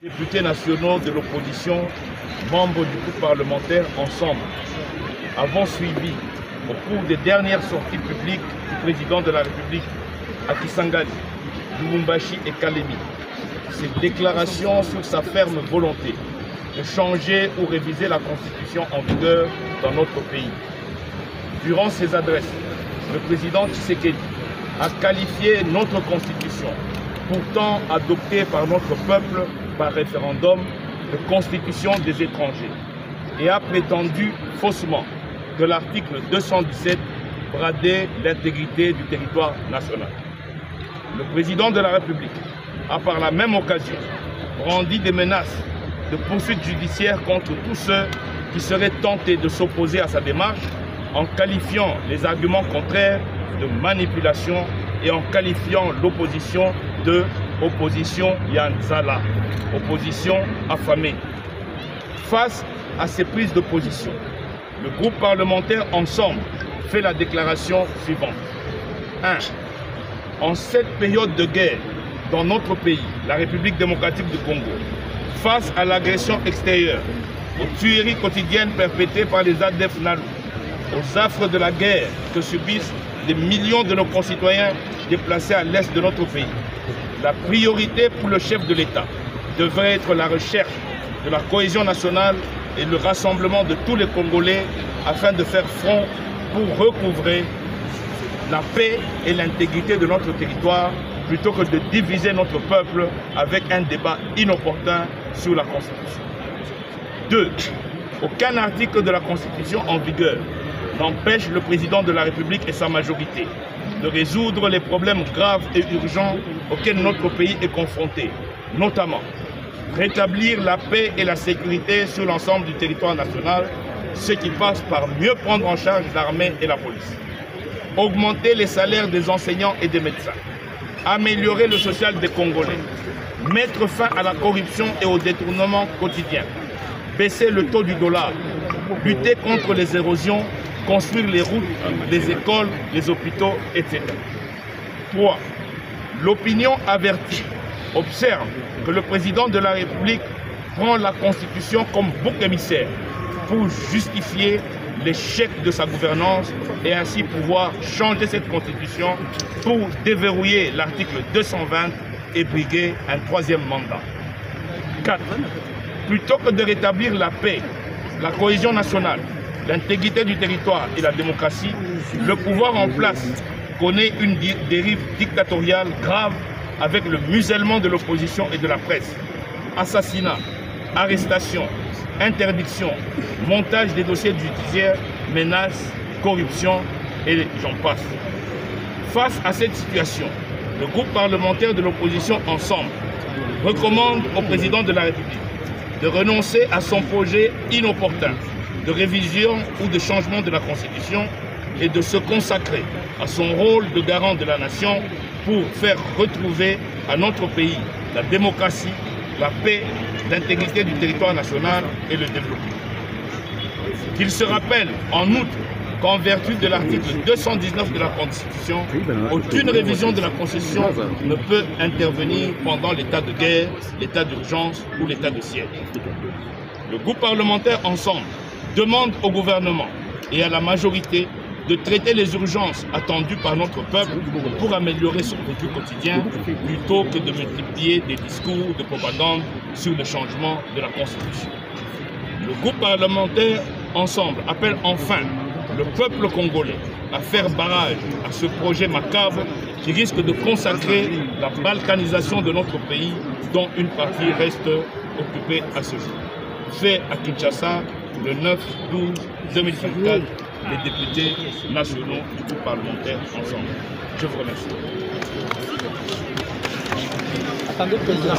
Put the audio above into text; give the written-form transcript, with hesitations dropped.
Députés nationaux de l'opposition, membres du groupe parlementaire Ensemble, avons suivi au cours des dernières sorties publiques du président de la République à Kisangani, Lubumbashi et Kalemi, ses déclarations sur sa ferme volonté de changer ou réviser la constitution en vigueur dans notre pays. Durant ses adresses, le président Tshisekedi a qualifié notre constitution, pourtant adoptée par notre peuple par référendum, de constitution des étrangers, et a prétendu faussement que l'article 217 bradait l'intégrité du territoire national. Le président de la République a par la même occasion brandi des menaces de poursuites judiciaires contre tous ceux qui seraient tentés de s'opposer à sa démarche, en qualifiant les arguments contraires de manipulation et en qualifiant l'opposition de opposition Yanzala, opposition affamée. Face à ces prises de position, le groupe parlementaire Ensemble fait la déclaration suivante. 1. En cette période de guerre dans notre pays, la République démocratique du Congo, face à l'agression extérieure, aux tueries quotidiennes perpétrées par les ADF NALU, aux affres de la guerre que subissent des millions de nos concitoyens déplacés à l'est de notre pays, la priorité pour le chef de l'État devrait être la recherche de la cohésion nationale et le rassemblement de tous les Congolais afin de faire front pour recouvrer la paix et l'intégrité de notre territoire plutôt que de diviser notre peuple avec un débat inopportun sur la Constitution. 2. Aucun article de la Constitution en vigueur n'empêche le président de la République et sa majorité de résoudre les problèmes graves et urgents auxquels notre pays est confronté, notamment rétablir la paix et la sécurité sur l'ensemble du territoire national, ce qui passe par mieux prendre en charge l'armée et la police, augmenter les salaires des enseignants et des médecins, améliorer le social des Congolais, mettre fin à la corruption et au détournement quotidien, baisser le taux du dollar, lutter contre les érosions, construire les routes, les écoles, les hôpitaux, etc. 3. L'opinion avertie observe que le président de la République prend la Constitution comme bouc émissaire pour justifier l'échec de sa gouvernance et ainsi pouvoir changer cette Constitution pour déverrouiller l'article 220 et briguer un troisième mandat. 4. Plutôt que de rétablir la paix, la cohésion nationale, l'intégrité du territoire et la démocratie, le pouvoir en place connaît une dérive dictatoriale grave avec le musellement de l'opposition et de la presse. Assassinats, arrestations, interdictions, montage des dossiers judiciaires, menaces, corruption et j'en passe. Face à cette situation, le groupe parlementaire de l'opposition Ensemble recommande au président de la République de renoncer à son projet inopportun de révision ou de changement de la Constitution et de se consacrer à son rôle de garant de la nation pour faire retrouver à notre pays la démocratie, la paix, l'intégrité du territoire national et le développement. Qu'il se rappelle en outre qu'en vertu de l'article 219 de la Constitution, aucune révision de la Constitution ne peut intervenir pendant l'état de guerre, l'état d'urgence ou l'état de siège. Le groupe parlementaire Ensemble demande au gouvernement et à la majorité de traiter les urgences attendues par notre peuple pour améliorer son vécu quotidien plutôt que de multiplier des discours de propagande sur le changement de la Constitution. Le groupe parlementaire Ensemble appelle enfin le peuple congolais à faire barrage à ce projet macabre qui risque de consacrer la balkanisation de notre pays dont une partie reste occupée à ce jour. Fait à Kinshasa le 9/12/2024, les députés nationaux du groupe parlementaire Ensemble. Je vous remercie. Attendez, président.